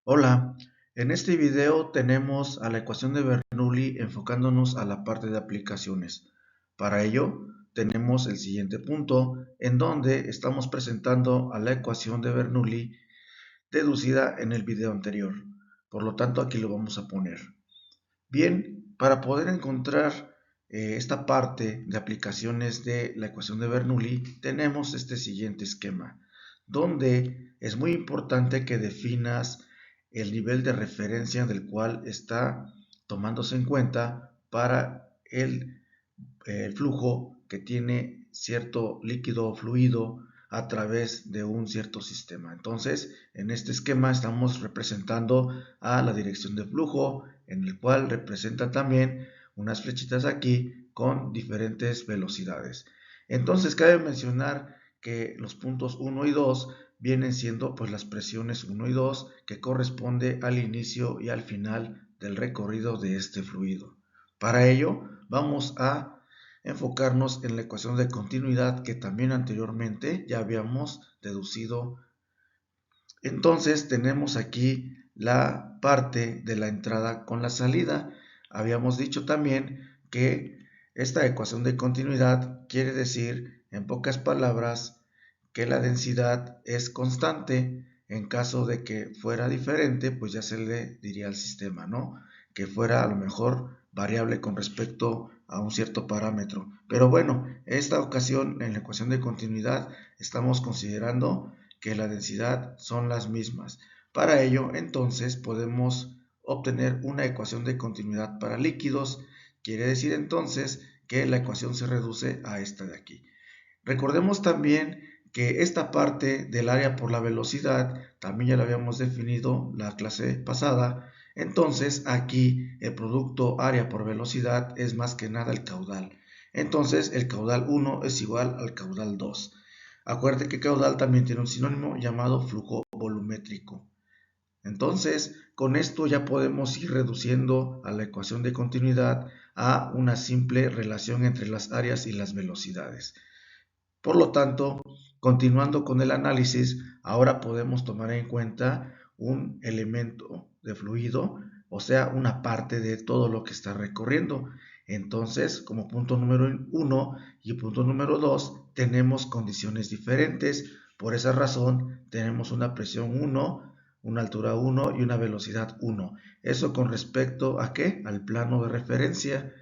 Hola, en este video tenemos a la ecuación de Bernoulli enfocándonos a la parte de aplicaciones. Para ello, tenemos el siguiente punto en donde estamos presentando a la ecuación de Bernoulli deducida en el video anterior. Por lo tanto, aquí lo vamos a poner. Bien, para poder encontrar esta parte de aplicaciones de la ecuación de Bernoulli, tenemos este siguiente esquema, donde es muy importante que definas el nivel de referencia del cual está tomándose en cuenta para el flujo que tiene cierto líquido o fluido a través de un cierto sistema. Entonces, en este esquema estamos representando a la dirección de flujo, en el cual representa también unas flechitas aquí con diferentes velocidades. Entonces, cabe mencionar que los puntos 1 y 2 vienen siendo pues las presiones 1 y 2 que corresponde al inicio y al final del recorrido de este fluido. Para ello, vamos a enfocarnos en la ecuación de continuidad que también anteriormente ya habíamos deducido. Entonces tenemos aquí la parte de la entrada con la salida. Habíamos dicho también que esta ecuación de continuidad quiere decir, en pocas palabras, que la densidad es constante. En caso de que fuera diferente, pues ya se le diría al sistema, ¿no? Que fuera a lo mejor variable con respecto a un cierto parámetro. Pero bueno, esta ocasión en la ecuación de continuidad estamos considerando que la densidad son las mismas. Para ello, entonces, podemos obtener una ecuación de continuidad para líquidos. Quiere decir entonces que la ecuación se reduce a esta de aquí. Recordemos también que esta parte del área por la velocidad también ya la habíamos definido la clase pasada. Entonces aquí el producto área por velocidad es más que nada el caudal. Entonces el caudal 1 es igual al caudal 2. Acuérdate que caudal también tiene un sinónimo llamado flujo volumétrico. Entonces, con esto ya podemos ir reduciendo a la ecuación de continuidad a una simple relación entre las áreas y las velocidades. Por lo tanto, continuando con el análisis, ahora podemos tomar en cuenta un elemento de fluido, o sea, una parte de todo lo que está recorriendo. Entonces, como punto número 1 y punto número 2, tenemos condiciones diferentes. Por esa razón, tenemos una presión 1, una altura 1 y una velocidad 1. Eso con respecto a ¿qué? Al plano de referencia.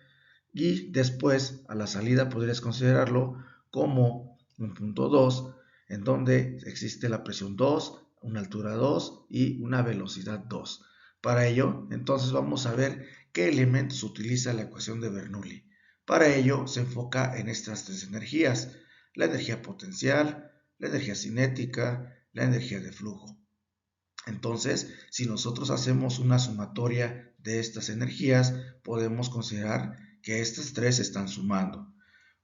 Y después, a la salida, podrías considerarlo como un punto 2, en donde existe la presión 2, una altura 2 y una velocidad 2. Para ello, entonces vamos a ver qué elementos utiliza la ecuación de Bernoulli. Para ello, se enfoca en estas tres energías: la energía potencial, la energía cinética, la energía de flujo. Entonces, si nosotros hacemos una sumatoria de estas energías, podemos considerar que estas tres están sumando.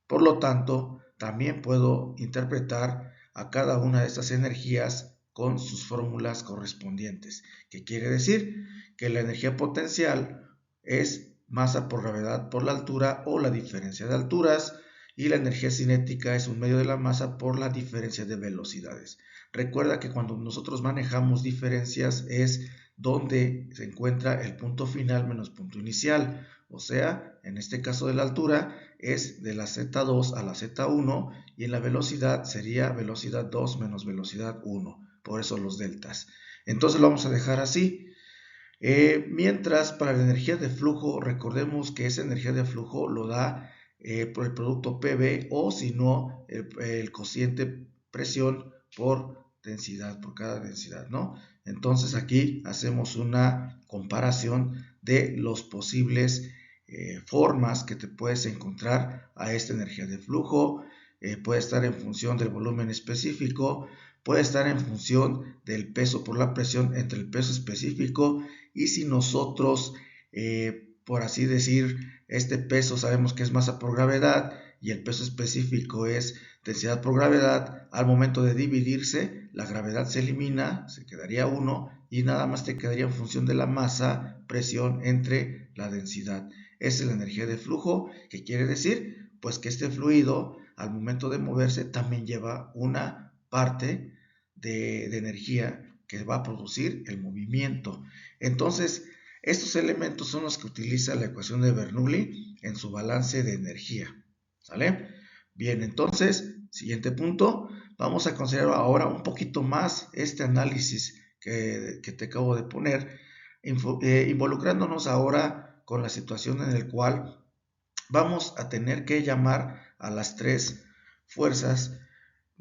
Por lo tanto, también puedo interpretar a cada una de estas energías con sus fórmulas correspondientes. ¿Qué quiere decir? Que la energía potencial es masa por gravedad por la altura o la diferencia de alturas, y la energía cinética es un medio de la masa por la diferencia de velocidades. Recuerda que cuando nosotros manejamos diferencias es donde se encuentra el punto final menos punto inicial. O sea, en este caso de la altura es de la Z2 a la Z1, y en la velocidad sería velocidad 2 menos velocidad 1. Por eso los deltas. Entonces lo vamos a dejar así. Mientras para la energía de flujo, recordemos que esa energía de flujo lo da por el producto PV, o si no, el cociente presión por densidad, por cada densidad, ¿no? Entonces aquí hacemos una comparación de los posibles formas que te puedes encontrar a esta energía de flujo. Puede estar en función del volumen específico, puede estar en función del peso por la presión entre el peso específico. Y si nosotros, por así decir, este peso sabemos que es masa por gravedad y el peso específico es densidad por gravedad, al momento de dividirse, la gravedad se elimina, se quedaría 1, y nada más te quedaría en función de la masa, presión entre la densidad. Esa es la energía de flujo. ¿Qué quiere decir? Pues que este fluido, al momento de moverse, también lleva una parte de energía que va a producir el movimiento. Entonces, estos elementos son los que utiliza la ecuación de Bernoulli en su balance de energía. ¿Sale? Bien, entonces, siguiente punto, vamos a considerar ahora un poquito más este análisis que te acabo de poner, involucrándonos ahora con la situación en la cual vamos a tener que llamar a las tres fuerzas,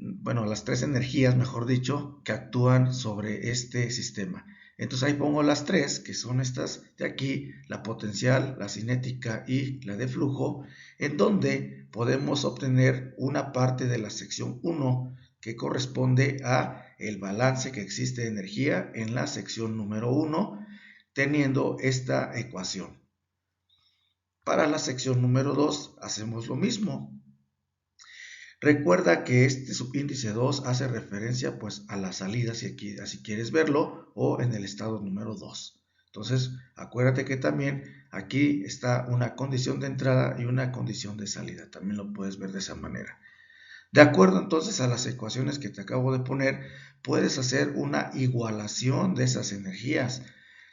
bueno, las tres energías, mejor dicho, que actúan sobre este sistema. Entonces ahí pongo las tres, que son estas de aquí, la potencial, la cinética y la de flujo, en donde podemos obtener una parte de la sección 1 que corresponde a el balance que existe de energía en la sección número 1, teniendo esta ecuación. Para la sección número 2 hacemos lo mismo. Recuerda que este subíndice 2 hace referencia pues a la salida, si quieres verlo, o en el estado número 2. Entonces, acuérdate que también aquí está una condición de entrada y una condición de salida. También lo puedes ver de esa manera. De acuerdo entonces a las ecuaciones que te acabo de poner, puedes hacer una igualación de esas energías,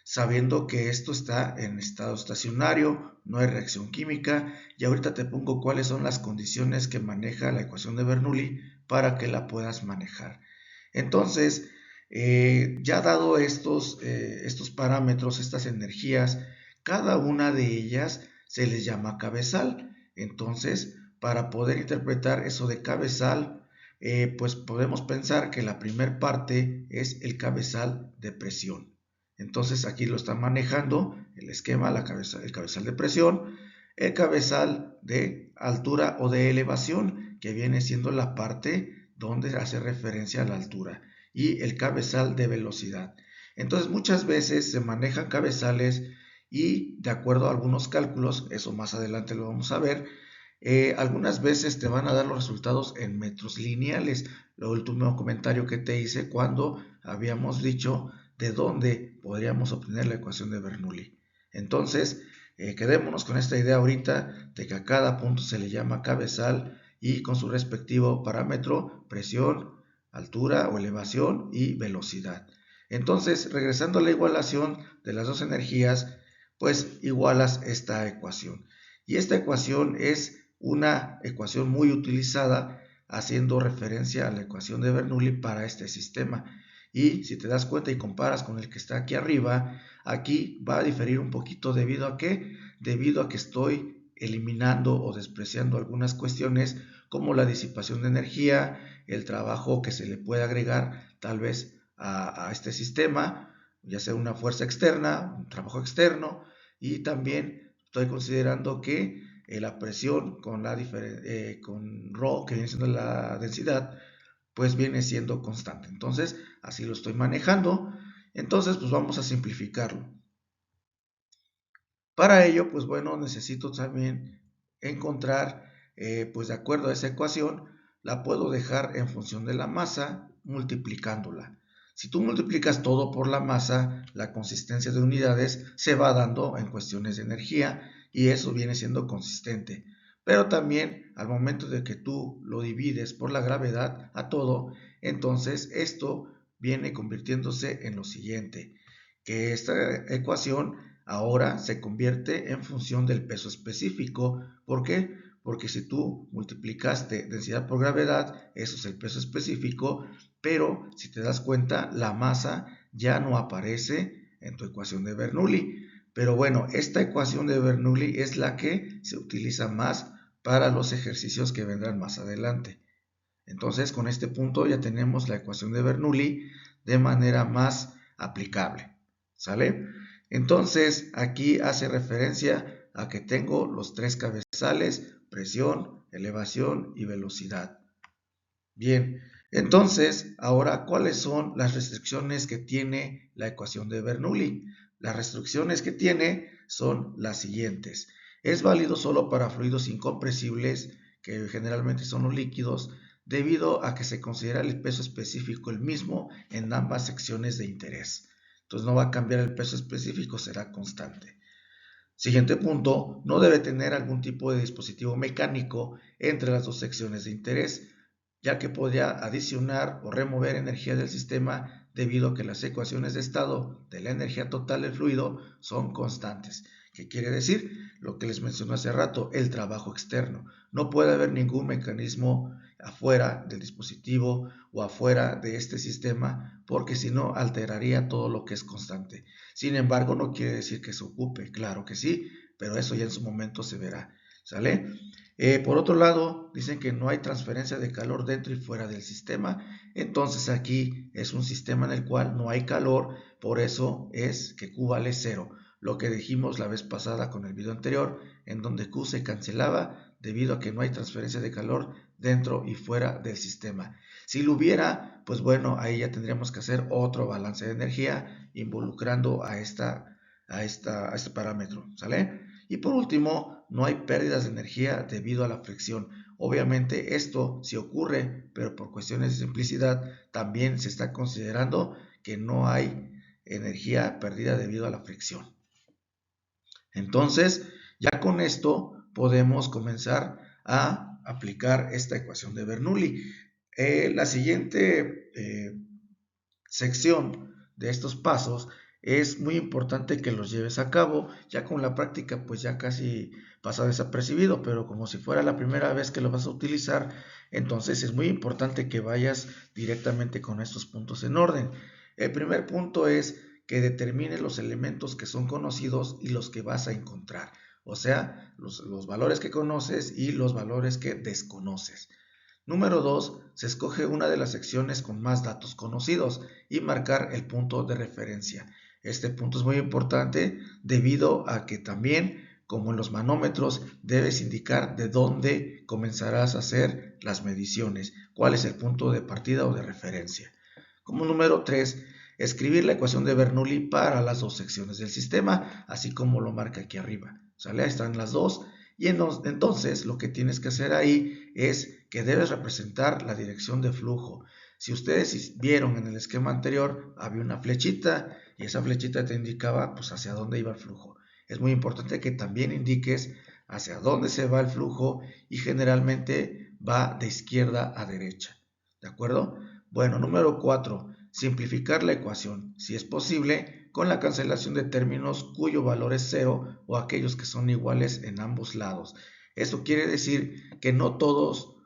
sabiendo que esto está en estado estacionario, no hay reacción química, y ahorita te pongo cuáles son las condiciones que maneja la ecuación de Bernoulli para que la puedas manejar. Entonces, ya dado estos parámetros, estas energías, cada una de ellas se les llama cabezal. Entonces, para poder interpretar eso de cabezal, pues podemos pensar que la primera parte es el cabezal de presión. Entonces aquí lo está manejando el esquema, el cabezal de presión, el cabezal de altura o de elevación, que viene siendo la parte donde hace referencia a la altura, y el cabezal de velocidad. Entonces muchas veces se manejan cabezales y de acuerdo a algunos cálculos, eso más adelante lo vamos a ver, algunas veces te van a dar los resultados en metros lineales. Lo último comentario que te hice cuando habíamos dicho de dónde podríamos obtener la ecuación de Bernoulli. Entonces, quedémonos con esta idea ahorita de que a cada punto se le llama cabezal y con su respectivo parámetro, presión, altura o elevación y velocidad. Entonces, regresando a la igualación de las dos energías, pues igualas esta ecuación. Y esta ecuación es una ecuación muy utilizada haciendo referencia a la ecuación de Bernoulli para este sistema. Y si te das cuenta y comparas con el que está aquí arriba, aquí va a diferir un poquito debido a qué? Debido a que estoy eliminando o despreciando algunas cuestiones como la disipación de energía, el trabajo que se le puede agregar tal vez a este sistema, ya sea una fuerza externa, un trabajo externo, y también estoy considerando que la presión con ρ, que viene siendo la densidad, pues viene siendo constante. Entonces, así lo estoy manejando. Entonces, pues vamos a simplificarlo. Para ello, pues bueno, necesito también encontrar, pues de acuerdo a esa ecuación, la puedo dejar en función de la masa multiplicándola. Si tú multiplicas todo por la masa, la consistencia de unidades se va dando en cuestiones de energía y eso viene siendo consistente. Pero también al momento de que tú lo divides por la gravedad a todo, entonces esto viene convirtiéndose en lo siguiente, que esta ecuación ahora se convierte en función del peso específico. ¿Por qué? Porque si tú multiplicaste densidad por gravedad, eso es el peso específico, pero si te das cuenta, la masa ya no aparece en tu ecuación de Bernoulli. Pero bueno, esta ecuación de Bernoulli es la que se utiliza más para los ejercicios que vendrán más adelante. Entonces, con este punto ya tenemos la ecuación de Bernoulli de manera más aplicable. ¿Sale? Entonces, aquí hace referencia a que tengo los tres cabezales, presión, elevación y velocidad. Bien, entonces, ahora, ¿cuáles son las restricciones que tiene la ecuación de Bernoulli? Las restricciones que tiene son las siguientes. Es válido solo para fluidos incompresibles, que generalmente son los líquidos, debido a que se considera el peso específico el mismo en ambas secciones de interés. Entonces no va a cambiar el peso específico, será constante. Siguiente punto, no debe tener algún tipo de dispositivo mecánico entre las dos secciones de interés, ya que podría adicionar o remover energía del sistema debido a que las ecuaciones de estado de la energía total del fluido son constantes. ¿Qué quiere decir? Lo que les mencioné hace rato, el trabajo externo. No puede haber ningún mecanismo afuera del dispositivo o afuera de este sistema, porque si no alteraría todo lo que es constante. Sin embargo, no quiere decir que se ocupe, claro que sí, pero eso ya en su momento se verá. ¿Sale? Por otro lado, dicen que no hay transferencia de calor dentro y fuera del sistema, entonces aquí es un sistema en el cual no hay calor, por eso es que Q vale 0, lo que dijimos la vez pasada con el video anterior, en donde Q se cancelaba debido a que no hay transferencia de calor dentro y fuera del sistema. Si lo hubiera, pues bueno, ahí ya tendríamos que hacer otro balance de energía involucrando a este parámetro, ¿sale? Y por último, no hay pérdidas de energía debido a la fricción. Obviamente esto sí ocurre, pero por cuestiones de simplicidad también se está considerando que no hay energía perdida debido a la fricción. Entonces, ya con esto podemos comenzar a aplicar esta ecuación de Bernoulli. La siguiente sección de estos pasos es muy importante que los lleves a cabo. Ya con la práctica pues ya casi pasa desapercibido, pero como si fuera la primera vez que lo vas a utilizar, entonces es muy importante que vayas directamente con estos puntos en orden. El primer punto es que determines los elementos que son conocidos y los que vas a encontrar, o sea, los valores que conoces y los valores que desconoces. Número 2. Se escoge una de las secciones con más datos conocidos y marcar el punto de referencia. Este punto es muy importante debido a que también, como en los manómetros, debes indicar de dónde comenzarás a hacer las mediciones, cuál es el punto de partida o de referencia. Como número 3, escribir la ecuación de Bernoulli para las dos secciones del sistema, así como lo marca aquí arriba. ¿Sale? Ahí están las dos. Y entonces lo que tienes que hacer ahí es que debes representar la dirección de flujo. Si ustedes vieron en el esquema anterior, había una flechita y esa flechita te indicaba pues hacia dónde iba el flujo. Es muy importante que también indiques hacia dónde se va el flujo y generalmente va de izquierda a derecha. ¿De acuerdo? Bueno, número 4. Simplificar la ecuación, si es posible, con la cancelación de términos cuyo valor es 0 o aquellos que son iguales en ambos lados. Eso quiere decir que no todos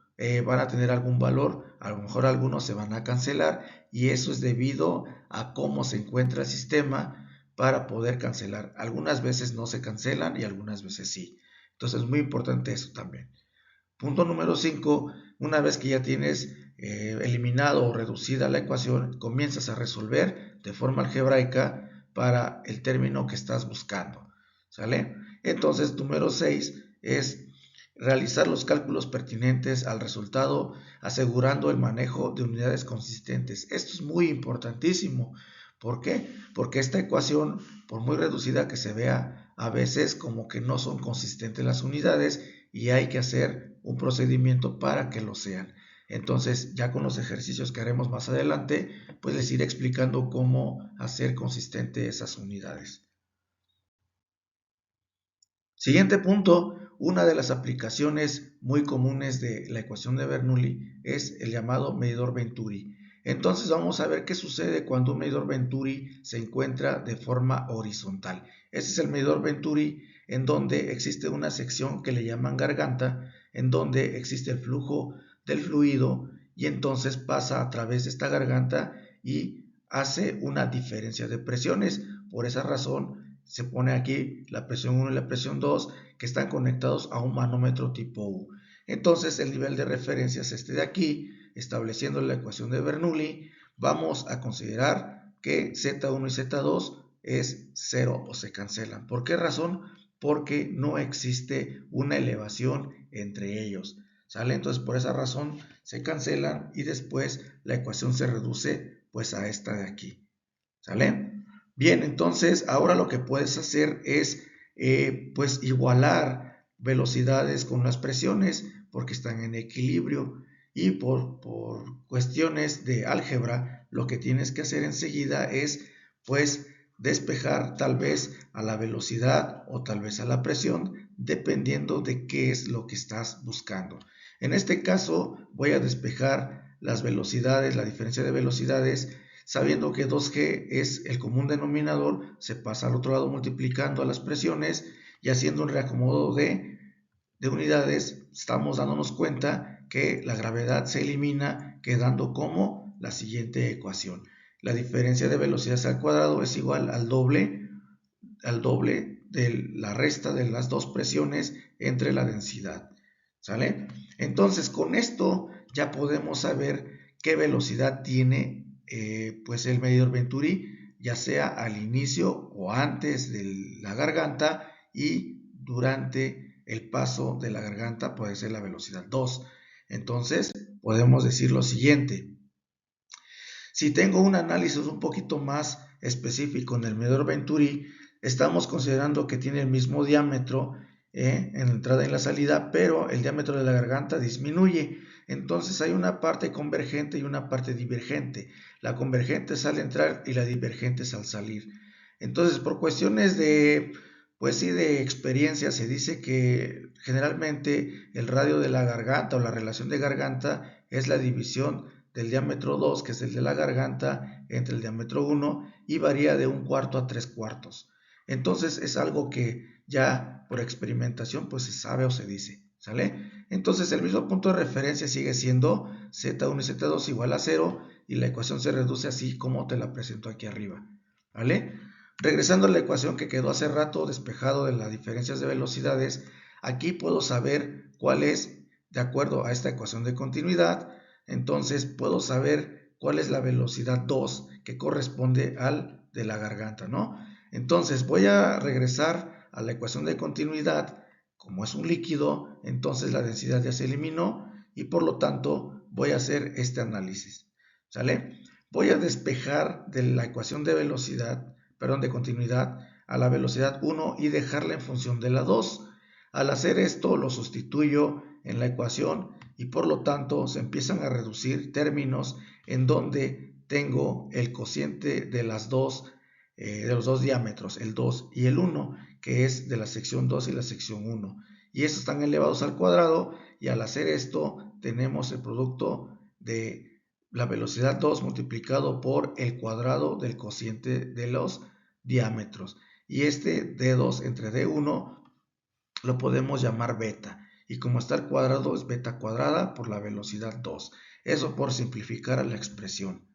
van a tener algún valor, a lo mejor algunos se van a cancelar y eso es debido a cómo se encuentra el sistema para poder cancelar. Algunas veces no se cancelan y algunas veces sí. Entonces es muy importante eso también. Punto número 5, una vez que ya tienes eliminado o reducida la ecuación, comienzas a resolver de forma algebraica para el término que estás buscando. ¿Sale? Entonces, número 6 es realizar los cálculos pertinentes al resultado, asegurando el manejo de unidades consistentes. Esto es muy importantísimo. ¿Por qué? Porque esta ecuación, por muy reducida que se vea, a veces como que no son consistentes las unidades y hay que hacer un procedimiento para que lo sean. Entonces, ya con los ejercicios que haremos más adelante, pues les iré explicando cómo hacer consistente esas unidades. Siguiente punto, una de las aplicaciones muy comunes de la ecuación de Bernoulli es el llamado medidor Venturi. Entonces vamos a ver qué sucede cuando un medidor Venturi se encuentra de forma horizontal. Este es el medidor Venturi en donde existe una sección que le llaman garganta, en donde existe el flujo del fluido y entonces pasa a través de esta garganta y hace una diferencia de presiones. Por esa razón se pone aquí la presión 1 y la presión 2 que están conectados a un manómetro tipo U. Entonces el nivel de referencia es este de aquí. Estableciendo la ecuación de Bernoulli, vamos a considerar que Z1 y Z2 es 0 o se cancelan. ¿Por qué razón? Porque no existe una elevación entre ellos. ¿Sale? Entonces por esa razón se cancelan y después la ecuación se reduce pues a esta de aquí. ¿Sale? Bien, entonces ahora lo que puedes hacer es pues igualar velocidades con las presiones porque están en equilibrio y por cuestiones de álgebra lo que tienes que hacer enseguida es pues despejar tal vez a la velocidad o tal vez a la presión dependiendo de qué es lo que estás buscando. En este caso voy a despejar las velocidades, la diferencia de velocidades sabiendo que 2G es el común denominador, se pasa al otro lado multiplicando a las presiones y haciendo un reacomodo de unidades, estamos dándonos cuenta que la gravedad se elimina, quedando como la siguiente ecuación. La diferencia de velocidades al cuadrado es igual al doble de la resta de las dos presiones entre la densidad. ¿Sale? Entonces, con esto ya podemos saber qué velocidad tiene pues el medidor Venturi, ya sea al inicio o antes de la garganta, y durante el paso de la garganta puede ser la velocidad 2. Entonces, podemos decir lo siguiente. Si tengo un análisis un poquito más específico en el medidor Venturi, estamos considerando que tiene el mismo diámetro en la entrada y en la salida, pero el diámetro de la garganta disminuye. Entonces hay una parte convergente y una parte divergente. La convergente es al entrar y la divergente es al salir. Entonces, por cuestiones de, pues sí, de experiencia, se dice que generalmente el radio de la garganta o la relación de garganta es la división del diámetro 2, que es el de la garganta, entre el diámetro 1, y varía de 1/4 a 3/4. Entonces es algo que ya por experimentación pues se sabe o se dice, ¿sale? Entonces el mismo punto de referencia sigue siendo Z1 y Z2 igual a 0, y la ecuación se reduce así como te la presento aquí arriba, ¿vale? Regresando a la ecuación que quedó hace rato despejado de las diferencias de velocidades, aquí puedo saber cuál es, de acuerdo a esta ecuación de continuidad. Entonces puedo saber cuál es la velocidad 2 que corresponde al de la garganta, ¿no? Entonces voy a regresar a la ecuación de continuidad. Como es un líquido, entonces la densidad ya se eliminó y por lo tanto voy a hacer este análisis, ¿sale? Voy a despejar de la ecuación de velocidad, perdón, de continuidad, a la velocidad 1 y dejarla en función de la 2. Al hacer esto lo sustituyo en la ecuación y por lo tanto se empiezan a reducir términos en donde tengo el cociente de los dos diámetros, el 2 y el 1, que es de la sección 2 y la sección 1. Y estos están elevados al cuadrado, y al hacer esto tenemos el producto de la velocidad 2 multiplicado por el cuadrado del cociente de los diámetros. Y este D2 entre D1 lo podemos llamar beta, y como está al cuadrado es beta cuadrada por la velocidad 2. Eso por simplificar la expresión.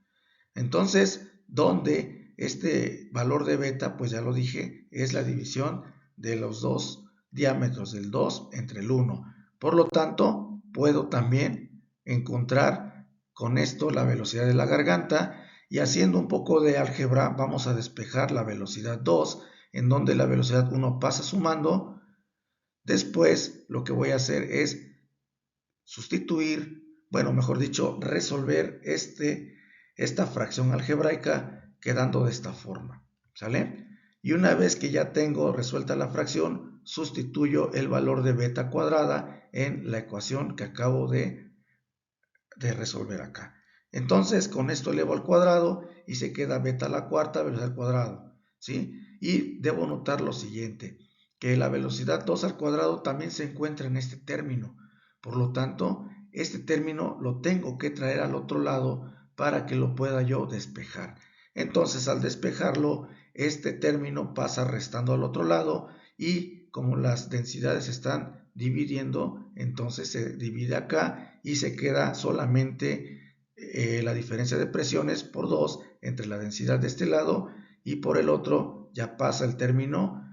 Entonces, donde este valor de beta, pues ya lo dije, es la división de los dos diámetros del 2 entre el 1. Por lo tanto, puedo también encontrar con esto la velocidad de la garganta, y haciendo un poco de álgebra vamos a despejar la velocidad 2, en donde la velocidad 1 pasa sumando. Después lo que voy a hacer es sustituir, bueno, mejor dicho, resolver esta fracción algebraica quedando de esta forma, ¿sale? Y una vez que ya tengo resuelta la fracción, sustituyo el valor de beta cuadrada en la ecuación que acabo de resolver acá. Entonces, con esto elevo al cuadrado y se queda beta a la cuarta velocidad al cuadrado, ¿sí? Y debo notar lo siguiente, que la velocidad 2 al cuadrado también se encuentra en este término. Por lo tanto, este término lo tengo que traer al otro lado para que lo pueda yo despejar. Entonces, al despejarlo, este término pasa restando al otro lado, y como las densidades están dividiendo, entonces se divide acá y se queda solamente la diferencia de presiones por 2 entre la densidad de este lado, y por el otro ya pasa el término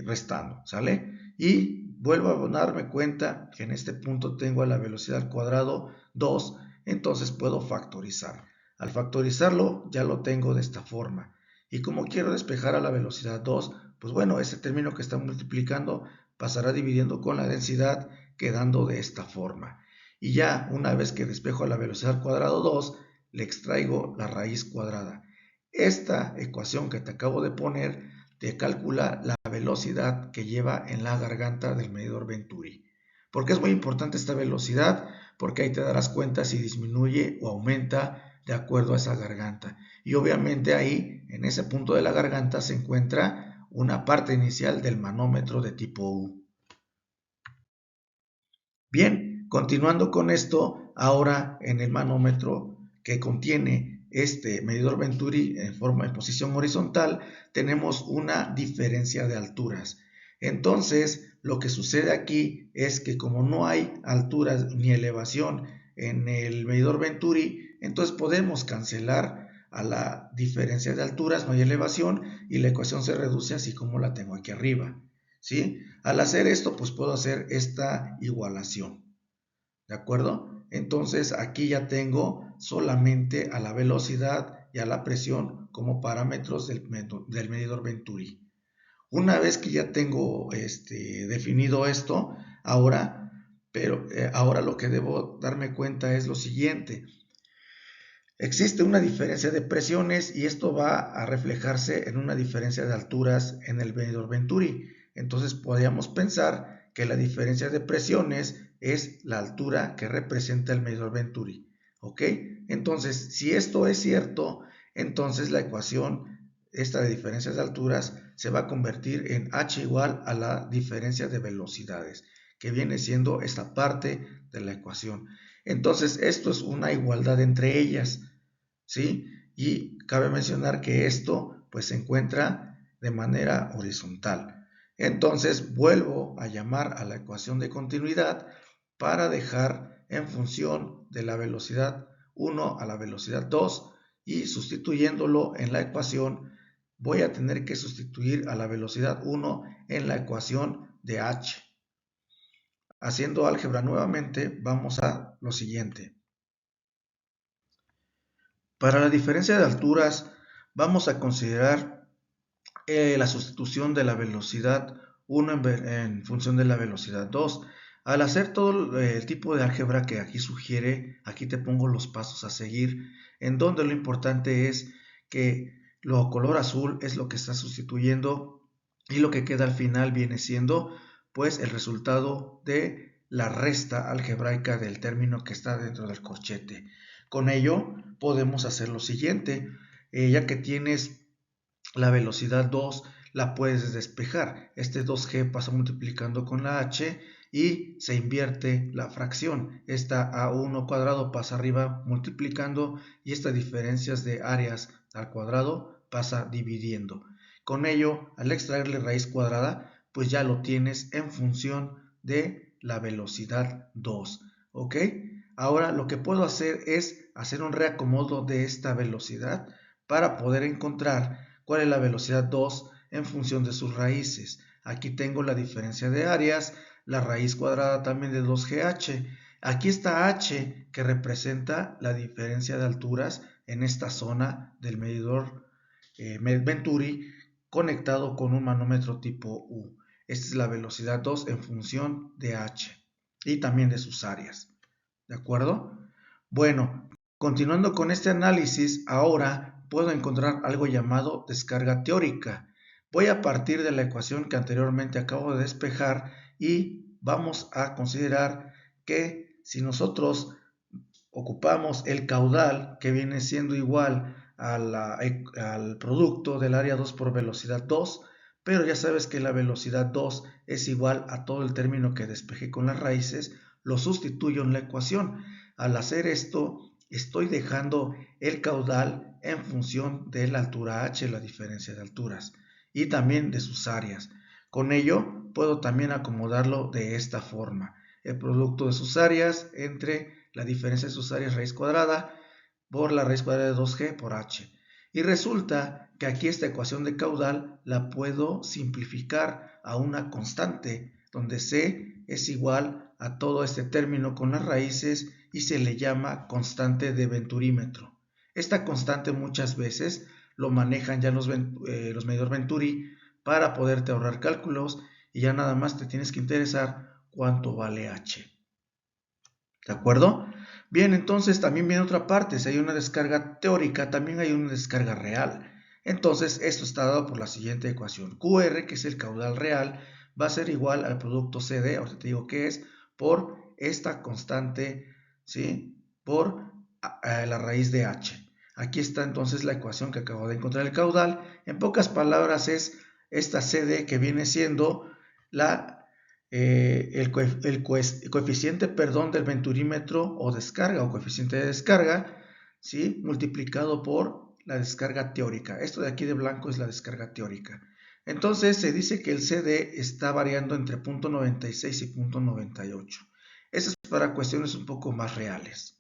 restando, ¿sale? Y vuelvo a darme cuenta que en este punto tengo a la velocidad al cuadrado 2, entonces puedo factorizar. Al factorizarlo ya lo tengo de esta forma. Y como quiero despejar a la velocidad 2, pues bueno, ese término que está multiplicando pasará dividiendo con la densidad, quedando de esta forma. Y ya una vez que despejo a la velocidad al cuadrado 2, le extraigo la raíz cuadrada. Esta ecuación que te acabo de poner te calcula la velocidad que lleva en la garganta del medidor Venturi. ¿Por qué es muy importante esta velocidad? Porque ahí te darás cuenta si disminuye o aumenta de acuerdo a esa garganta. Y obviamente ahí, en ese punto de la garganta, se encuentra una parte inicial del manómetro de tipo U. Bien, continuando con esto, ahora en el manómetro que contiene este medidor Venturi en posición horizontal, tenemos una diferencia de alturas. Entonces, lo que sucede aquí es que como no hay alturas ni elevación en el medidor Venturi, entonces podemos cancelar a la diferencia de alturas, no hay elevación y la ecuación se reduce así como la tengo aquí arriba, ¿sí? Al hacer esto, pues puedo hacer esta igualación, ¿de acuerdo? Entonces aquí ya tengo solamente a la velocidad y a la presión como parámetros del medidor Venturi. Una vez que ya tengo definido esto, ahora lo que debo darme cuenta es lo siguiente. Existe una diferencia de presiones y esto va a reflejarse en una diferencia de alturas en el medidor Venturi. Entonces podríamos pensar que la diferencia de presiones es la altura que representa el medidor Venturi. ¿Ok? Entonces, si esto es cierto, entonces la ecuación, esta de diferencias de alturas, se va a convertir en h igual a la diferencia de velocidades, que viene siendo esta parte de la ecuación. Entonces, esto es una igualdad entre ellas, ¿sí? Y cabe mencionar que esto pues se encuentra de manera horizontal. Entonces vuelvo a llamar a la ecuación de continuidad para dejar en función de la velocidad 1 a la velocidad 2 y sustituyéndolo en la ecuación voy a tener que sustituir a la velocidad 1 en la ecuación de h. Haciendo álgebra nuevamente vamos a lo siguiente. Para la diferencia de alturas vamos a considerar la sustitución de la velocidad 1 en función de la velocidad 2. Al hacer todo el tipo de álgebra que aquí sugiere, aquí te pongo los pasos a seguir, en donde lo importante es que lo color azul es lo que está sustituyendo y lo que queda al final viene siendo pues el resultado de la resta algebraica del término que está dentro del corchete. Con ello podemos hacer lo siguiente, ya que tienes la velocidad 2 la puedes despejar. Este 2g pasa multiplicando con la h y se invierte la fracción. Esta a1 cuadrado pasa arriba multiplicando y estas diferencias de áreas al cuadrado pasa dividiendo. Con ello, al extraerle raíz cuadrada, pues ya lo tienes en función de la velocidad 2. ¿Ok? Ahora lo que puedo hacer es hacer un reacomodo de esta velocidad para poder encontrar cuál es la velocidad 2 en función de sus raíces. Aquí tengo la diferencia de áreas, la raíz cuadrada también de 2GH. Aquí está H que representa la diferencia de alturas en esta zona del medidor Venturi conectado con un manómetro tipo U. Esta es la velocidad 2 en función de H y también de sus áreas. ¿De acuerdo? Bueno, continuando con este análisis, ahora puedo encontrar algo llamado descarga teórica. Voy a partir de la ecuación que anteriormente acabo de despejar y vamos a considerar que si nosotros ocupamos el caudal que viene siendo igual al producto del área 2 por velocidad 2, pero ya sabes que la velocidad 2 es igual a todo el término que despejé con las raíces, lo sustituyo en la ecuación. Al hacer esto, estoy dejando el caudal en función de la altura h, la diferencia de alturas, y también de sus áreas. Con ello, puedo también acomodarlo de esta forma. El producto de sus áreas entre la diferencia de sus áreas raíz cuadrada por la raíz cuadrada de 2g por h. Y resulta que aquí esta ecuación de caudal la puedo simplificar a una constante, donde c es igual a todo este término con las raíces y se le llama constante de venturímetro. Esta constante muchas veces lo manejan ya los medidor Venturi para poderte ahorrar cálculos y ya nada más te tienes que interesar cuánto vale h. ¿De acuerdo? Bien, entonces también viene otra parte. Si hay una descarga teórica, también hay una descarga real. Entonces, esto está dado por la siguiente ecuación. QR, que es el caudal real, va a ser igual al producto CD, ahorita te digo qué es, por esta constante, ¿sí? Por la raíz de h. Aquí está entonces la ecuación que acabo de encontrar el caudal. En pocas palabras es esta CD que viene siendo el coeficiente del venturímetro o descarga o coeficiente de descarga ¿sí? Multiplicado por la descarga teórica. Esto de aquí de blanco es la descarga teórica. Entonces se dice que el CD está variando entre 0.96 y 0.98. Eso es para cuestiones un poco más reales.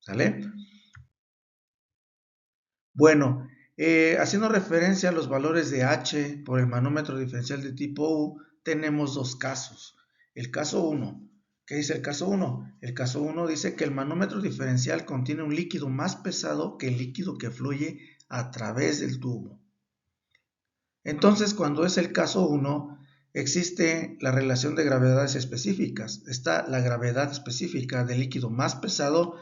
¿Sale? Bueno, haciendo referencia a los valores de H por el manómetro diferencial de tipo U, tenemos dos casos. El caso 1. ¿Qué dice el caso 1? El caso 1 dice que el manómetro diferencial contiene un líquido más pesado que el líquido que fluye a través del tubo. Entonces, cuando es el caso 1, existe la relación de gravedades específicas. Está la gravedad específica del líquido más pesado,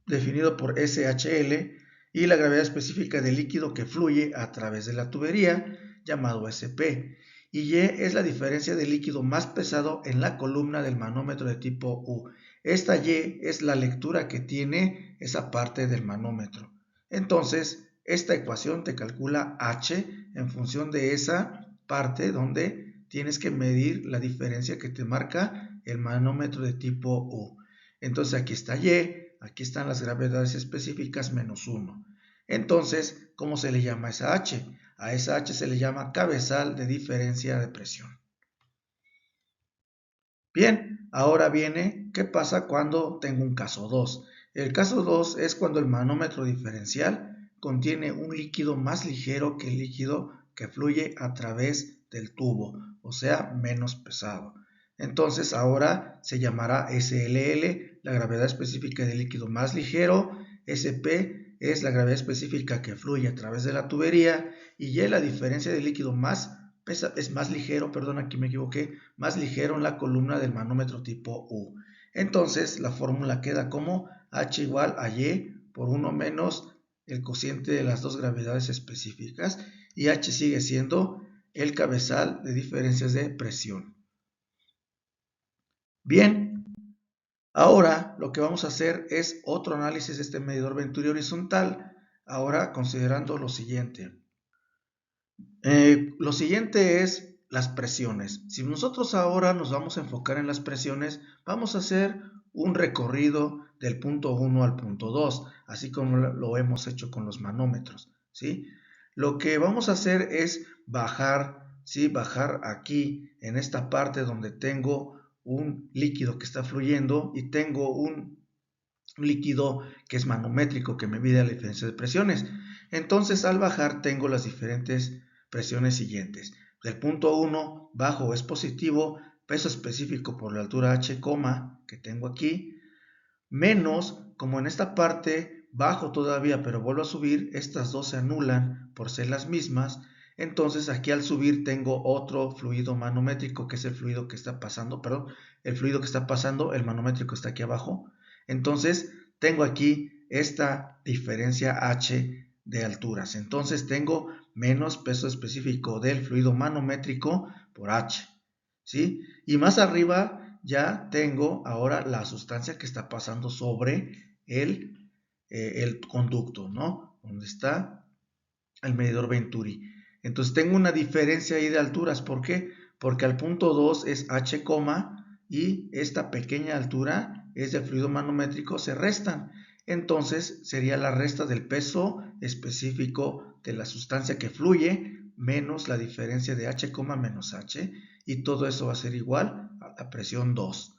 definido por SHL, y la gravedad específica del líquido que fluye a través de la tubería, llamado SP. Y Y es la diferencia del líquido más pesado en la columna del manómetro de tipo U. Esta Y es la lectura que tiene esa parte del manómetro. Entonces, esta ecuación te calcula H en función de esa parte donde tienes que medir la diferencia que te marca el manómetro de tipo U. Entonces aquí está Y, aquí están las gravedades específicas menos 1. Entonces, ¿cómo se le llama a esa H? A esa H se le llama cabezal de diferencia de presión. Bien, ahora viene, ¿qué pasa cuando tengo un caso 2? El caso 2 es cuando el manómetro diferencial contiene un líquido más ligero que el líquido que fluye a través del tubo, o sea, menos pesado. Entonces ahora se llamará SLL, la gravedad específica del líquido más ligero, SP es la gravedad específica que fluye a través de la tubería, y Y la diferencia del líquido es más ligero, perdón, aquí me equivoqué, más ligero en la columna del manómetro tipo U. Entonces la fórmula queda como H igual a Y por 1 menos el cociente de las dos gravedades específicas, y H sigue siendo el cabezal de diferencias de presión. Bien, ahora lo que vamos a hacer es otro análisis de este medidor Venturi horizontal, ahora considerando lo siguiente. Lo siguiente es las presiones. Si nosotros ahora nos vamos a enfocar en las presiones, vamos a hacer un recorrido del punto 1 al punto 2, así como lo hemos hecho con los manómetros, ¿sí? Lo que vamos a hacer es bajar, ¿sí? Bajar aquí en esta parte donde tengo un líquido que está fluyendo y tengo un líquido que es manométrico, que me mide la diferencia de presiones. Entonces, al bajar tengo las diferentes presiones siguientes. Del punto 1, bajo es positivo, peso específico por la altura H, que tengo aquí, menos, como en esta parte bajo todavía, pero vuelvo a subir, estas dos se anulan por ser las mismas. Entonces aquí al subir tengo otro fluido manométrico, que es el fluido que está pasando, perdón, el fluido que está pasando, el manométrico está aquí abajo. Entonces tengo aquí esta diferencia H de alturas. Entonces tengo menos peso específico del fluido manométrico por H, ¿sí? Y más arriba ya tengo ahora la sustancia que está pasando sobre el conducto, ¿no? Donde está el medidor Venturi. Entonces tengo una diferencia ahí de alturas. ¿Por qué? Porque al punto 2 es H, y esta pequeña altura es del fluido manométrico, se restan. Entonces sería la resta del peso específico de la sustancia que fluye menos la diferencia de H, menos H, y todo eso va a ser igual a la presión 2.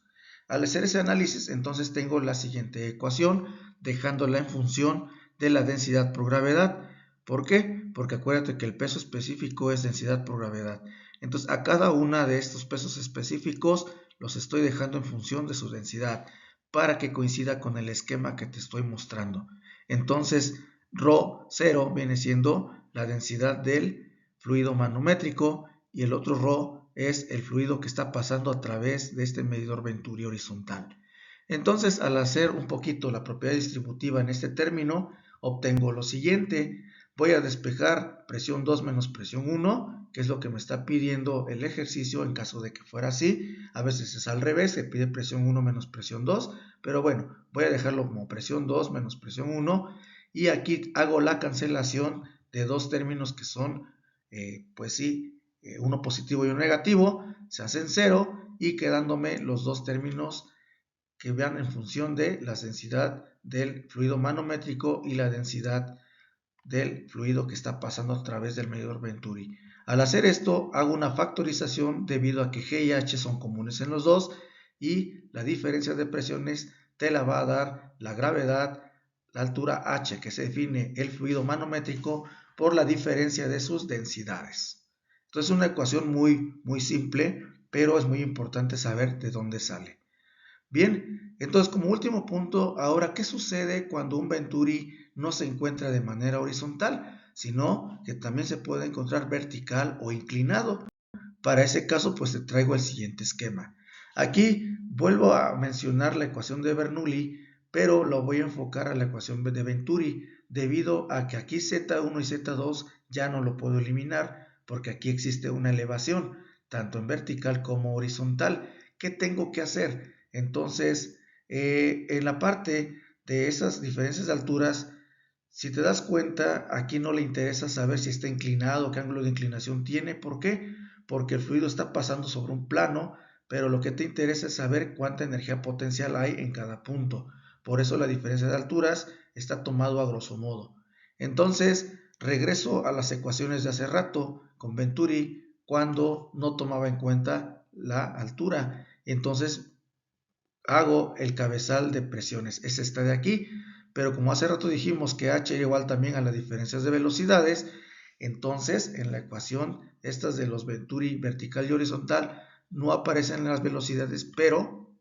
Al hacer ese análisis, entonces tengo la siguiente ecuación, dejándola en función de la densidad por gravedad. ¿Por qué? Porque acuérdate que el peso específico es densidad por gravedad. Entonces, a cada una de estos pesos específicos los estoy dejando en función de su densidad para que coincida con el esquema que te estoy mostrando. Entonces, ρ0 viene siendo la densidad del fluido manométrico y el otro ρ es el fluido que está pasando a través de este medidor Venturi horizontal. Entonces, al hacer un poquito la propiedad distributiva en este término, obtengo lo siguiente. Voy a despejar presión 2 menos presión 1, que es lo que me está pidiendo el ejercicio en caso de que fuera así. A veces es al revés, se pide presión 1 menos presión 2, pero bueno, voy a dejarlo como presión 2 menos presión 1, y aquí hago la cancelación de dos términos que son, pues sí, uno positivo y uno negativo, se hacen 0, y quedándome los dos términos que vean en función de la densidad del fluido manométrico y la densidad del fluido que está pasando a través del medidor Venturi. Al hacer esto, hago una factorización debido a que G y H son comunes en los dos y la diferencia de presiones te la va a dar la gravedad, la altura H, que se define el fluido manométrico por la diferencia de sus densidades. Entonces es una ecuación muy simple, pero es muy importante saber de dónde sale. Bien, entonces como último punto, ahora, ¿qué sucede cuando un Venturi no se encuentra de manera horizontal, sino que también se puede encontrar vertical o inclinado? Para ese caso, pues te traigo el siguiente esquema. Aquí vuelvo a mencionar la ecuación de Bernoulli, pero lo voy a enfocar a la ecuación de Venturi, debido a que aquí Z1 y Z2 ya no lo puedo eliminar, porque aquí existe una elevación, tanto en vertical como horizontal. ¿Qué tengo que hacer? Entonces, en la parte de esas diferencias de alturas, si te das cuenta, aquí no le interesa saber si está inclinado, qué ángulo de inclinación tiene. ¿Por qué? Porque el fluido está pasando sobre un plano, pero lo que te interesa es saber cuánta energía potencial hay en cada punto. Por eso la diferencia de alturas está tomado a grosso modo. Entonces, regreso a las ecuaciones de hace rato con Venturi cuando no tomaba en cuenta la altura. Entonces, hago el cabezal de presiones, es esta de aquí, pero como hace rato dijimos que H era igual también a las diferencias de velocidades, entonces en la ecuación estas de los Venturi vertical y horizontal no aparecen las velocidades, pero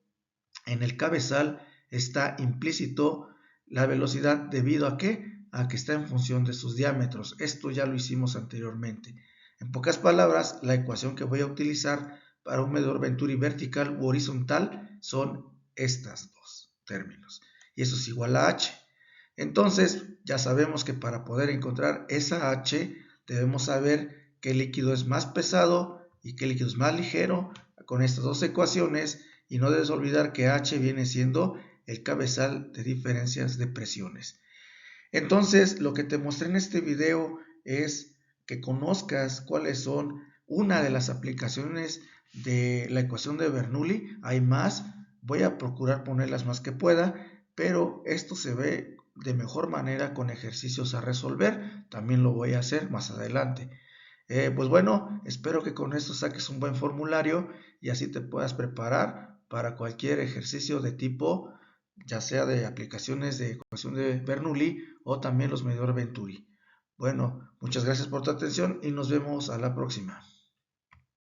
en el cabezal está implícito la velocidad debido a qué? A que está en función de sus diámetros. Esto ya lo hicimos anteriormente. En pocas palabras, la ecuación que voy a utilizar para un medidor Venturi vertical u horizontal son estas dos términos. Y eso es igual a H. Entonces, ya sabemos que para poder encontrar esa H, debemos saber qué líquido es más pesado y qué líquido es más ligero con estas dos ecuaciones, y no debes olvidar que H viene siendo el cabezal de diferencias de presiones. Entonces, lo que te mostré en este video es que conozcas cuáles son una de las aplicaciones de la ecuación de Bernoulli. Hay más, voy a procurar ponerlas más que pueda, pero esto se ve de mejor manera con ejercicios a resolver. También lo voy a hacer más adelante. Pues bueno, espero que con esto saques un buen formulario y así te puedas preparar para cualquier ejercicio de tipo, ya sea de aplicaciones de ecuación de Bernoulli o también los medidores Venturi. Bueno, muchas gracias por tu atención y nos vemos a la próxima.